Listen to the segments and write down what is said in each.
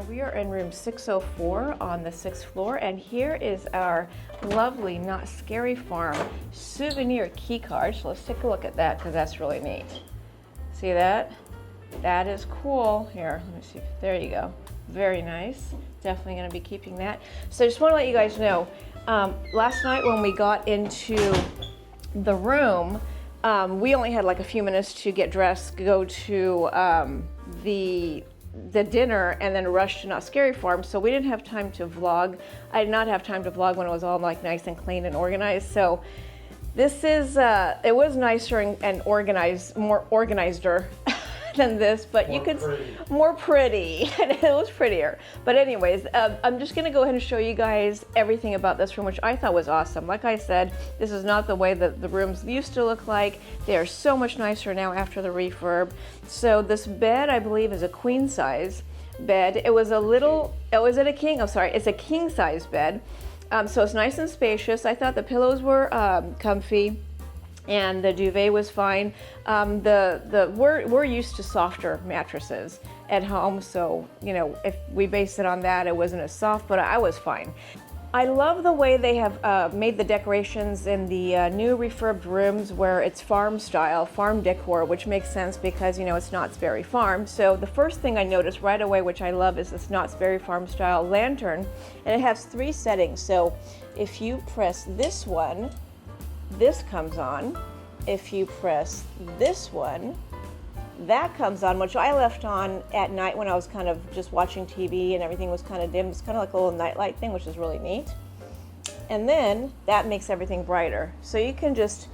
We are in room 604 on the 6th floor, and here is our lovely Not Scary Farm souvenir key card. So let's take a look at that because that's really neat. See that? That is cool. Here, let me see. There you go. Very nice. Definitely going to be keeping that. So I just want to let you guys know, last night when we got into the room, we only had like a few minutes to get dressed, go to the dinner, and then rush to Not Scary Farm, so we didn't have time to vlog. I did not have time to vlog when it was all like nice and clean and organized. So this is it was nicer and organized, more organizeder than this, but you could more pretty. It was prettier. But anyways, I'm just gonna go ahead and show you guys everything about this room, which I thought was awesome. Like I said, this is not the way that the rooms used to look like. They are so much nicer now after the refurb. So this bed, I believe, is a queen size bed. It was a little, oh, is it a king? Oh, sorry, it's a king size bed. So it's nice and spacious. I thought the pillows were comfy, and the duvet was fine. We're used to softer mattresses at home, so you know, if we base it on that, it wasn't as soft, but I was fine. I love the way they have made the decorations in the new refurbed rooms, where it's farm style, farm decor, which makes sense because, you know, it's Knott's Berry Farm. So the first thing I noticed right away, which I love, is this Knott's Berry Farm style lantern, and it has 3 settings. So if you press this one, this comes on. If you press this one, that comes on, which I left on at night when I was kind of just watching TV and everything was kind of dim. It's kind of like a little nightlight thing, which is really neat. And then that makes everything brighter. So you can just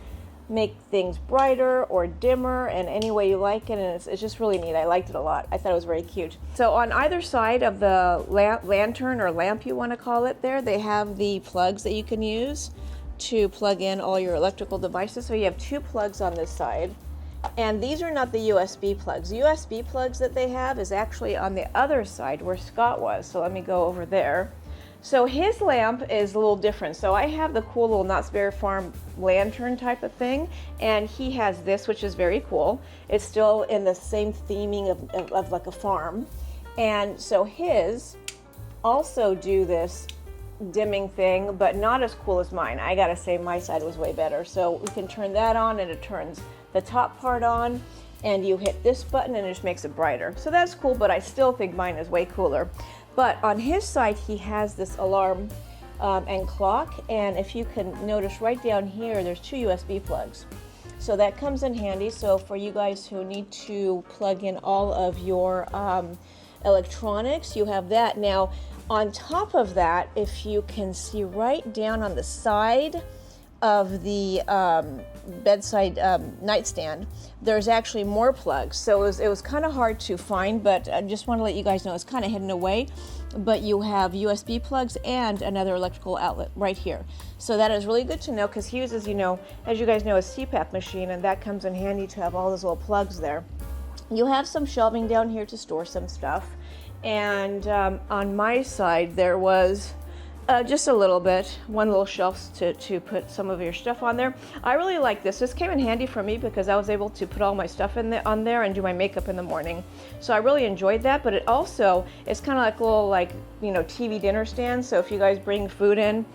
make things brighter or dimmer and any way you like it, and it's just really neat. I liked it a lot. I thought it was very cute. So on either side of the lantern or lamp, you want to call it there, they have the plugs that you can use to plug in all your electrical devices. So you have 2 plugs on this side, and these are not the USB plugs. The USB plugs that they have is actually on the other side where Scott was. So let me go over there. So his lamp is a little different. So I have the cool little Knott's Berry Farm lantern type of thing, and he has this, which is very cool. It's still in the same theming of like a farm. And so his also do this dimming thing, but not as cool as mine. I gotta say, my side was way better. So we can turn that on, and it turns the top part on, and you hit this button and it just makes it brighter. So that's cool, but I still think mine is way cooler. But on his side, he has this alarm and clock, and if you can notice right down here, there's 2 USB plugs. So that comes in handy. So for you guys who need to plug in all of your electronics, you have that. Now, on top of that, if you can see right down on the side of the bedside nightstand, there's actually more plugs. So it was kind of hard to find, but I just want to let you guys know it's kind of hidden away. But you have USB plugs and another electrical outlet right here. So that is really good to know, because he uses, you know, as you guys know, a CPAP machine, and that comes in handy to have all those little plugs there. You have some shelving down here to store some stuff. And on my side, there was just a little bit, one little shelf to put some of your stuff on there. I really like this. This came in handy for me because I was able to put all my stuff on there and do my makeup in the morning. So I really enjoyed that, but it also is kind of like a little, like, you know, TV dinner stand. So if you guys bring food in,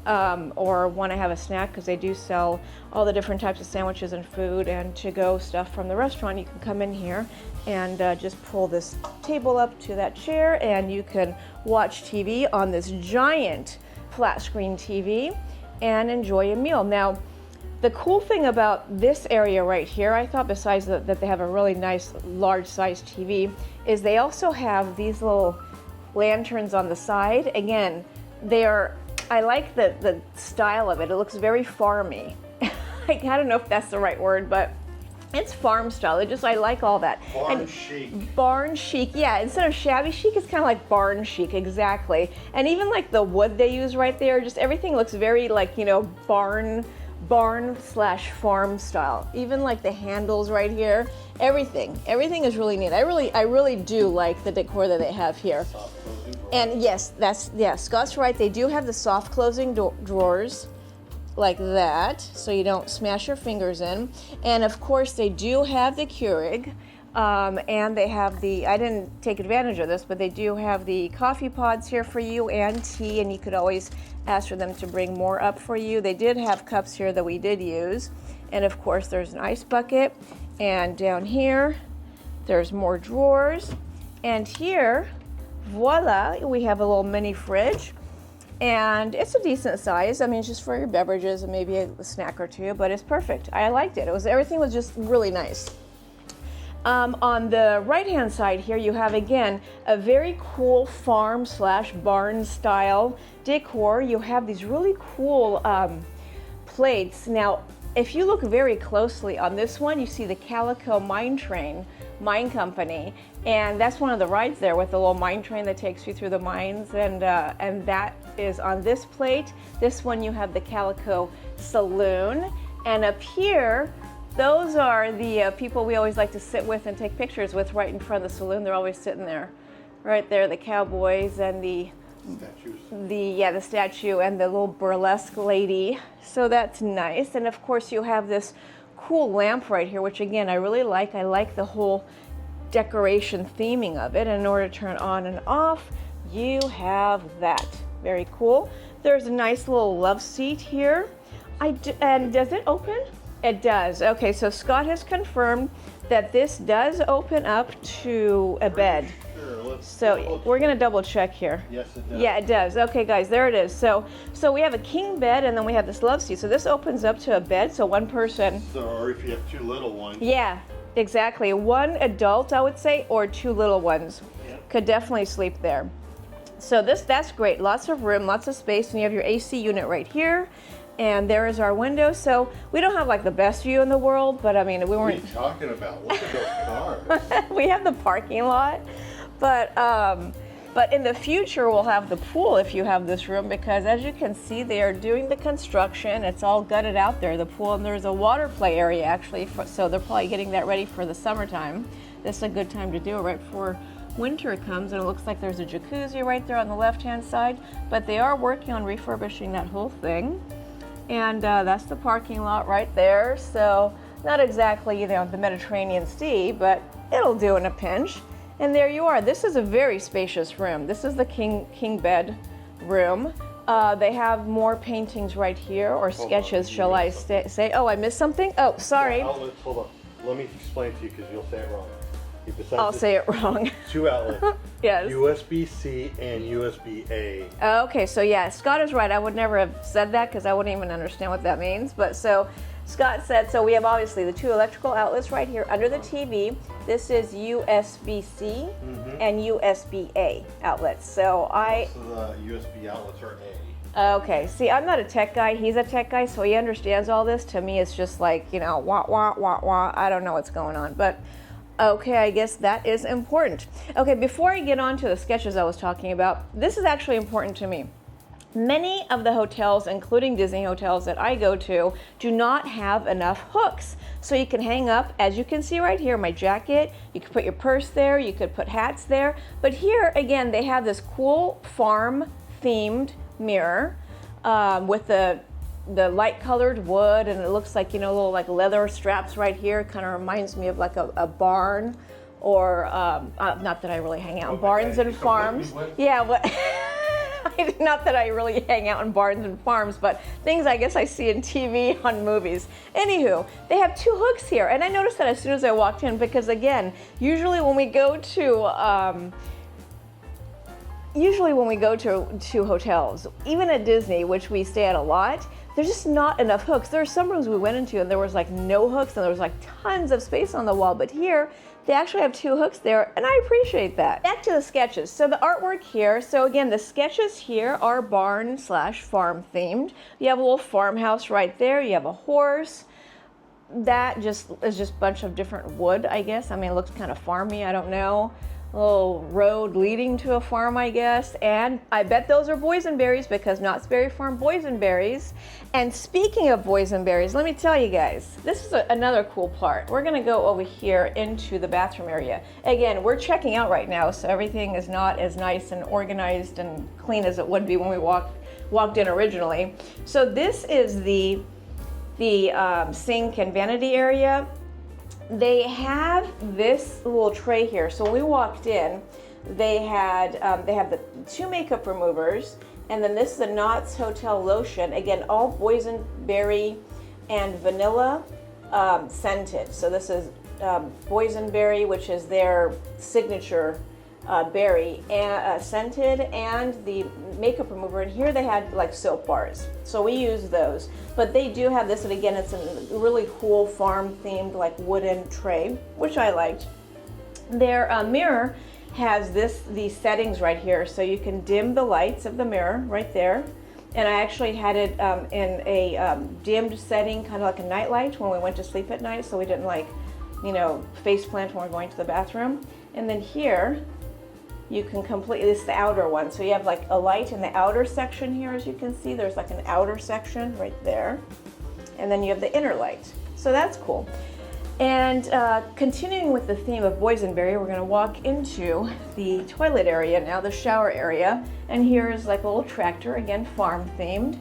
or want to have a snack, because they do sell all the different types of sandwiches and food and to-go stuff from the restaurant, you can come in here and just pull this table up to that chair, and you can watch TV on this giant flat screen TV and enjoy a meal. Now, the cool thing about this area right here, I thought, besides that they have a really nice large size TV, is they also have these little lanterns on the side. Again, they are, I like the style of it. It looks very farmy. I don't know if that's the right word, but it's farm style. I like all that. Barn chic. Barn chic, yeah. Instead of shabby chic, it's kind of like barn chic, exactly. And even like the wood they use right there, just everything looks very like, you know, barn slash farm style. Even like the handles right here, everything is really neat. I really do like the decor that they have here. And yes, Scott's right. They do have the soft closing drawers like that, so you don't smash your fingers in. And of course, they do have the Keurig And they have the, I didn't take advantage of this, but they do have the coffee pods here for you and tea, and you could always ask for them to bring more up for you. They did have cups here that we did use. And of course there's an ice bucket. And down here, there's more drawers. And here, voila, we have a little mini fridge. And it's a decent size. I mean, it's just for your beverages and maybe a snack or two, but it's perfect. I liked it. Everything was just really nice. On the right-hand side here, you have, again, a very cool farm/barn style decor. You have these really cool plates. Now, if you look very closely on this one, you see the Calico Mine Company, and that's one of the rides there with the little mine train that takes you through the mines, and that is on this plate. This one you have the Calico Saloon, and up here, those are the people we always like to sit with and take pictures with right in front of the saloon. They're always sitting there, right there, the cowboys and the statue and the little burlesque lady. So that's nice. And of course you have this cool lamp right here, which again I really like. I like the whole decoration theming of it. And in order to turn on and off, you have that. Very cool. There's a nice little love seat here. And does it open? It does. Okay, so Scott has confirmed that this does open up to a bed. Sure, so we're gonna double check here. Yes, it does. Yeah, it does. Okay, guys, there it is. So we have a king bed, and then we have this love seat. So this opens up to a bed, so one person. So, or if you have two little ones. Yeah, exactly. One adult, I would say, or two little ones. Yep. Could definitely sleep there. So that's great. Lots of room, lots of space, and you have your AC unit right here. And there is our window. So we don't have like the best view in the world, but I mean, we weren't. What are you talking about? Look at those cars. We have the parking lot, but in the future we'll have the pool if you have this room, because as you can see, they are doing the construction. It's all gutted out there, the pool, and there's a water play area actually. So they're probably getting that ready for the summertime. This is a good time to do it right before winter comes, and it looks like there's a jacuzzi right there on the left-hand side. But they are working on refurbishing that whole thing. And that's the parking lot right there. So not exactly, the Mediterranean Sea, but it'll do in a pinch. And there you are. This is a very spacious room. This is the king bed room. They have more paintings right here, or sketches, shall I say. Oh, I missed something? Oh, sorry. Yeah, outlets, hold on. Let me explain to you, because you'll say it wrong. I'll say it wrong. Two outlets. Yes. USB-C and USB-A. Okay, so yeah, Scott is right. I would never have said that because I wouldn't even understand what that means. But so Scott said, so we have obviously the two electrical outlets right here under the TV. This is USB-C and USB-A outlets. So the USB outlets are A. Okay, see, I'm not a tech guy. He's a tech guy, so he understands all this. To me, it's just like, wah, wah, wah, wah. I don't know what's going on, but okay, I guess that is important. Okay, before I get on to the sketches I was talking about, this is actually important to me. Many of the hotels, including Disney hotels that I go to, do not have enough hooks. So you can hang up, as you can see right here, my jacket. You could put your purse there, you could put hats there. But here, again, they have this cool farm-themed mirror with the light colored wood, and it looks like, little like leather straps right here. Kind of reminds me of like a barn, or not that I really hang out in barns and farms. Yeah, what? Not that I really hang out in barns and farms, but things I guess I see in TV on movies. Anywho, they have two hooks here, and I noticed that as soon as I walked in, because again, usually when we go to hotels, even at Disney, which we stay at a lot, there's just not enough hooks. There are some rooms we went into and there was like no hooks, and there was like tons of space on the wall, but here they actually have two hooks there, and I appreciate that. Back to the sketches. So the artwork here, so again, the sketches here are barn/farm themed. You have a little farmhouse right there. You have a horse. That is just a bunch of different wood, I guess. I mean, it looks kind of farmy, I don't know. A little road leading to a farm, I guess. And I bet those are boysenberries, because Knott's Berry Farm boysenberries. And speaking of boysenberries, let me tell you guys, this is another cool part. We're gonna go over here into the bathroom area. Again, we're checking out right now, so everything is not as nice and organized and clean as it would be when we walked in originally. So this is the sink and vanity area. They have this little tray here. So when we walked in, they have the 2 makeup removers, and then this is the Knott's Hotel Lotion. Again, all boysenberry and vanilla scented. So this is boysenberry, which is their signature berry, scented, and the makeup remover. And here they had like soap bars, so we use those. But they do have this, and again, it's a really cool farm themed like wooden tray, which I liked. Their mirror has these settings right here, so you can dim the lights of the mirror right there. And I actually had it in a dimmed setting, kind of like a night light when we went to sleep at night, so we didn't like, you know, face plant when we're going to the bathroom. And then here, you can this is the outer one. So you have like a light in the outer section here, as you can see. There's like an outer section right there. And then you have the inner light. So that's cool. And continuing with the theme of boysenberry, we're gonna walk into the toilet area now, the shower area. And here's like a little tractor, again, farm themed.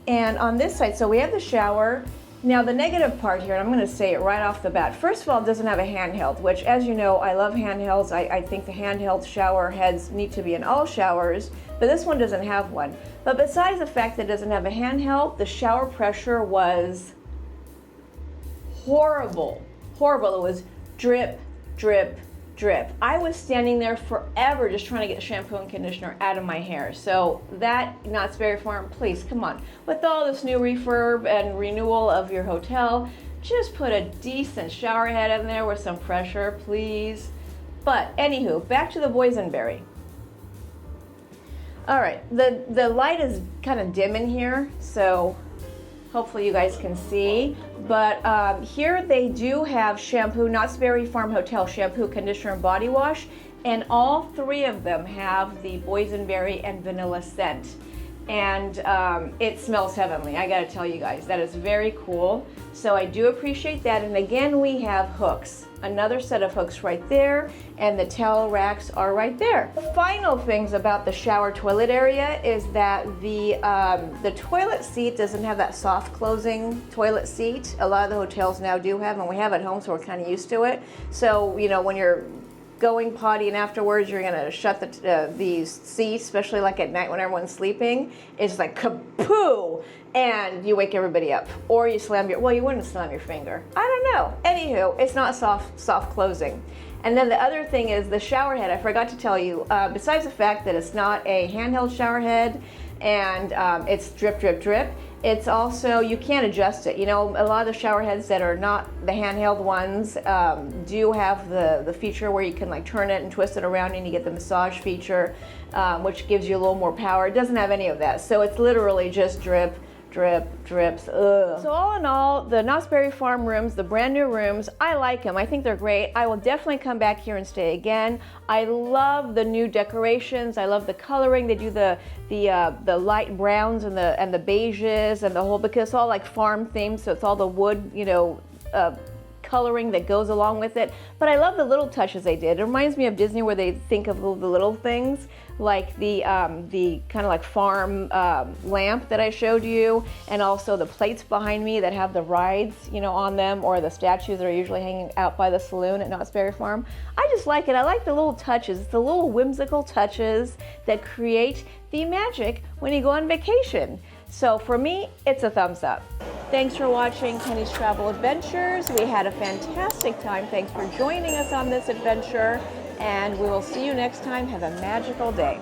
And on this side, so we have the shower. Now the negative part here, and I'm going to say it right off the bat. First of all, it doesn't have a handheld, which, as you know, I love handhelds. I think the handheld shower heads need to be in all showers, but this one doesn't have one. But besides the fact that it doesn't have a handheld, the shower pressure was horrible. Horrible. It was drip, drip, drip. I was standing there forever just trying to get shampoo and conditioner out of my hair. So that, Knott's Berry Farm, please, come on. With all this new refurb and renewal of your hotel, just put a decent shower head in there with some pressure, please. But anywho, back to the boysenberry. All right, the light is kind of dim in here, so hopefully you guys can see. But here they do have shampoo, Knott's Berry Farm Hotel shampoo, conditioner, and body wash. And all 3 of them have the boysenberry and vanilla scent. And it smells heavenly, I gotta tell you guys. That is very cool. So I do appreciate that. And again, we have hooks. Another set of hooks right there, and the towel racks are right there. The final things about the shower toilet area is that the toilet seat doesn't have that soft closing toilet seat. A lot of the hotels now do have, and we have at home, so we're kind of used to it. So, you know, when you're going potty and afterwards you're gonna shut these seats, especially like at night when everyone's sleeping, it's like kapoo, and you wake everybody up, or you slam well, you wouldn't slam your finger, I don't know. Anywho, it's not soft closing. And then the other thing is the shower head. I forgot to tell you, besides the fact that it's not a handheld shower head and it's drip, drip, drip, it's also, you can't adjust it. You know, a lot of the shower heads that are not the handheld ones do have the feature where you can like turn it and twist it around and you get the massage feature, which gives you a little more power. It doesn't have any of that. So it's literally just drip, drip, drips. Ugh. So all in all, the Knott's Berry Farm rooms, the brand new rooms, I like them. I think they're great. I will definitely come back here and stay again. I love the new decorations. I love the coloring. They do the light browns and the beiges and the whole, because it's all like farm themed, so it's all the wood, you know, coloring that goes along with it. But I love the little touches they did. It reminds me of Disney, where they think of the little things, like the kind of like farm lamp that I showed you, and also the plates behind me that have the rides, you know, on them, or the statues that are usually hanging out by the saloon at Knott's Berry Farm. I just like it. I like the little touches, the little whimsical touches that create the magic when you go on vacation. So for me, it's a thumbs up. Thanks for watching Penny's Travel Adventures. We had a fantastic time. Thanks for joining us on this adventure, and we will see you next time. Have a magical day.